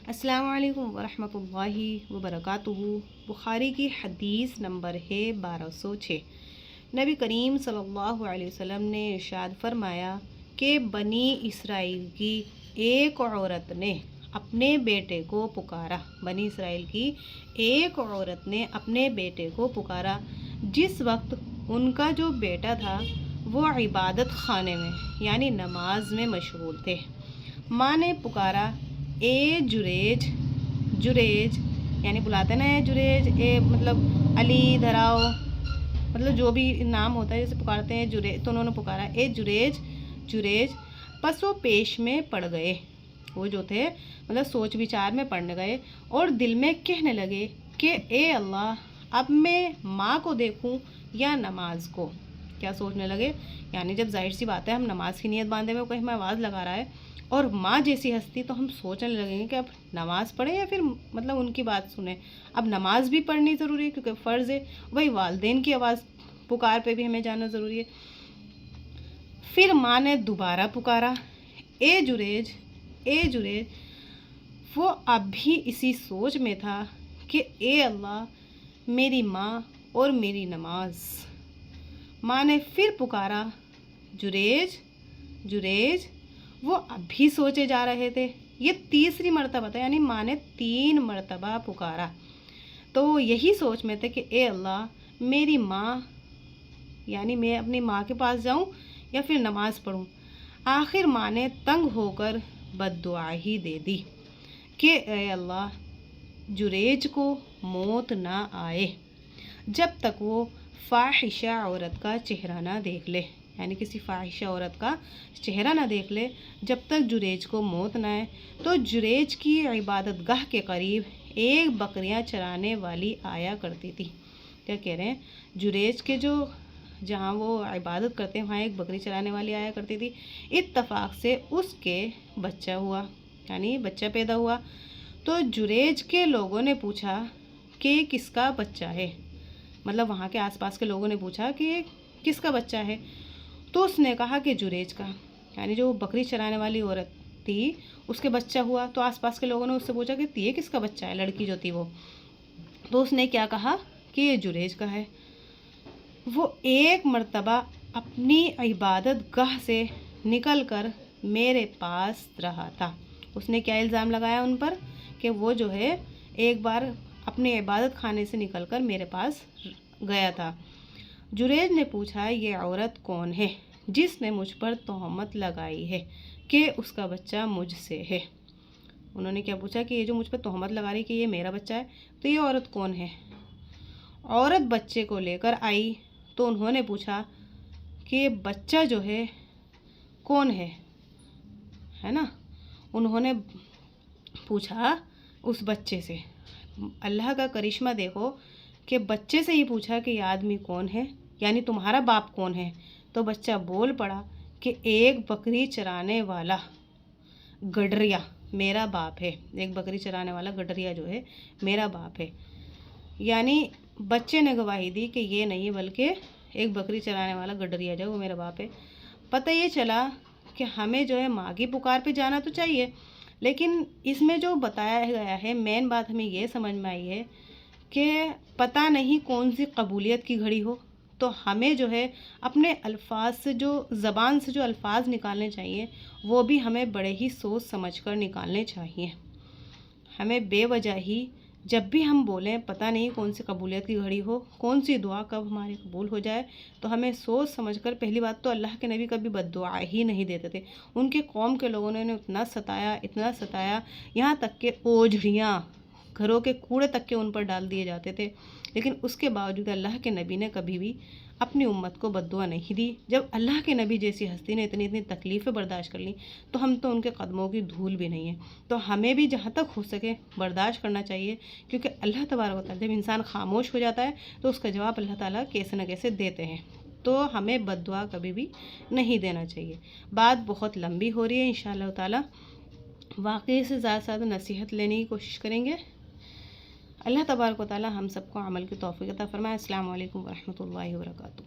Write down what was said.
السلام علیکم ورحمۃ اللہ وبرکاتہ۔ بخاری کی حدیث نمبر ہے 1206۔ نبی کریم صلی اللہ علیہ وسلم نے ارشاد فرمایا کہ بنی اسرائیل کی ایک عورت نے اپنے بیٹے کو پکارا۔ بنی اسرائیل کی ایک عورت نے اپنے بیٹے کو پکارا جس وقت ان کا جو بیٹا تھا وہ عبادت خانے میں یعنی نماز میں مشغول تھے۔ ماں نے پکارا، اے جریج۔ جریج یعنی بلاتے نا، اے جریج، اے مطلب علی ادھر آؤ، مطلب جو بھی نام ہوتا ہے جیسے پکارتے ہیں جریج، تو انہوں نے پکارا اے جریج جریج۔ پس وہ پیش میں پڑ گئے، وہ جو تھے مطلب سوچ وچار میں پڑنے گئے اور دل میں کہنے لگے کہ اے اللہ، اب میں ماں کو دیکھوں یا نماز کو؟ کیا سوچنے لگے؟ یعنی جب ظاہر سی بات ہے ہم نماز کی نیت باندھے میں کوئی ہمیں آواز لگا رہا ہے اور ماں جیسی ہستی، تو ہم سوچنے لگیں گے کہ اب نماز پڑھیں یا پھر مطلب ان کی بات سنیں۔ اب نماز بھی پڑھنی ضروری ہے کیونکہ فرض ہے، وہی والدین کی آواز پکار پہ بھی ہمیں جانا ضروری ہے۔ پھر ماں نے دوبارہ پکارا، اے جریج اے جریج۔ وہ اب بھی اسی سوچ میں تھا کہ اے اللہ، میری ماں اور میری نماز۔ ماں نے پھر پکارا، جریج جریج۔ وہ اب بھی سوچے جا رہے تھے۔ یہ تیسری مرتبہ تھا، یعنی ماں نے 3 مرتبہ پکارا، تو وہ یہی سوچ میں تھے کہ اے اللہ، میری ماں، یعنی میں اپنی ماں کے پاس جاؤں یا پھر نماز پڑھوں۔ آخر ماں نے تنگ ہو کر بد دعا ہی دے دی کہ اے اللہ، جریج کو موت نہ آئے جب تک وہ فاحشہ عورت کا چہرہ نہ دیکھ لے، یعنی کسی فاحشہ عورت کا چہرہ نہ دیکھ لے جب تک جریج کو موت نہ آئے۔ تو جریج کی عبادت گاہ کے قریب ایک بکریاں چرانے والی آیا کرتی تھی۔ کیا کہہ رہے ہیں؟ جریج کے جو جہاں وہ عبادت کرتے ہیں وہاں ایک بکری چرانے والی آیا کرتی تھی۔ اتفاق سے اس کے بچہ ہوا، یعنی بچہ پیدا ہوا۔ تو جریج کے لوگوں نے پوچھا کہ کس کا بچہ ہے، مطلب وہاں کے آس پاس کے لوگوں نے پوچھا کہ کس کا بچہ ہے، تو اس نے کہا کہ جریج کا، یعنی جو بکری چرانے والی عورت تھی اس کے بچہ ہوا۔ تو آس پاس کے لوگوں نے اس سے پوچھا کہ یہ کس کا بچہ ہے، لڑکی جو تھی وہ، تو اس نے کیا کہا کہ یہ جریج کا ہے۔ وہ ایک مرتبہ اپنی عبادت گاہ سے نکل کر میرے پاس رہا تھا۔ اس نے کیا الزام لگایا ان پر کہ وہ جو ہے ایک بار اپنے عبادت خانے سے نکل کر میرے پاس گیا تھا۔ جریج نے پوچھا، یہ عورت کون ہے جس نے مجھ پر تہمت لگائی ہے کہ اس کا بچہ مجھ سے ہے؟ انہوں نے کیا پوچھا کہ یہ جو مجھ پر تہمت لگا رہی کہ یہ میرا بچہ ہے، تو یہ عورت کون ہے؟ عورت بچے کو لے کر آئی تو انہوں نے پوچھا کہ یہ بچہ جو ہے کون ہے نا؟ انہوں نے پوچھا اس بچے سے، اللہ کا کرشمہ دیکھو کہ بچے سے ہی پوچھا کہ یہ آدمی کون ہے، یعنی تمہارا باپ کون ہے؟ تو بچہ بول پڑا کہ ایک بکری چرانے والا گڈریا میرا باپ ہے، ایک بکری چرانے والا گڈریا جو ہے میرا باپ ہے۔ یعنی بچے نے گواہی دی کہ یہ نہیں بلکہ ایک بکری چرانے والا گڈریا جو ہے وہ میرا باپ ہے۔ پتہ یہ چلا کہ ہمیں جو ہے ماں کی پکار پہ جانا تو چاہیے، لیکن اس میں جو بتایا گیا ہے مین بات ہمیں یہ سمجھ میں آئی ہے کہ پتہ نہیں کون سی قبولیت کی گھڑی ہو، تو ہمیں جو ہے اپنے الفاظ سے، جو زبان سے جو الفاظ نکالنے چاہیے وہ بھی ہمیں بڑے ہی سوچ سمجھ کر نکالنے چاہیے۔ ہمیں بے وجہ ہی جب بھی ہم بولیں پتہ نہیں کون سی قبولیت کی گھڑی ہو، کون سی دعا کب ہماری قبول ہو جائے، تو ہمیں سوچ سمجھ کر، پہلی بات تو اللہ کے نبی کبھی بد دعا ہی نہیں دیتے تھے۔ ان کے قوم کے لوگوں نے انہیں اتنا ستایا یہاں تک کہ اوجھڑیاں، گھروں کے کوڑے تک کے ان پر ڈال دیے جاتے تھے، لیکن اس کے باوجود اللہ کے نبی نے کبھی بھی اپنی امت کو بد دعا نہیں دی۔ جب اللہ کے نبی جیسی ہستی نے اتنی تکلیفیں برداشت کر لیں تو ہم تو ان کے قدموں کی دھول بھی نہیں ہیں، تو ہمیں بھی جہاں تک ہو سکے برداشت کرنا چاہیے، کیونکہ اللہ تبارک و تعالیٰ جب انسان خاموش ہو جاتا ہے تو اس کا جواب اللہ تعالیٰ کیسے نہ کیسے دیتے ہیں، تو ہمیں بد دعا کبھی بھی نہیں دینا چاہیے۔ بات بہت لمبی ہو رہی ہے، انشاءاللہ تعالیٰ واقعی سے زیادہ سے زیادہ نصیحت لینے کی کوشش کریں گے۔ اللہ تبارک و تعالیٰ ہم سب کو عمل کی توفیق عطا فرمائے۔ السلام علیکم ورحمۃ اللہ وبرکاتہ۔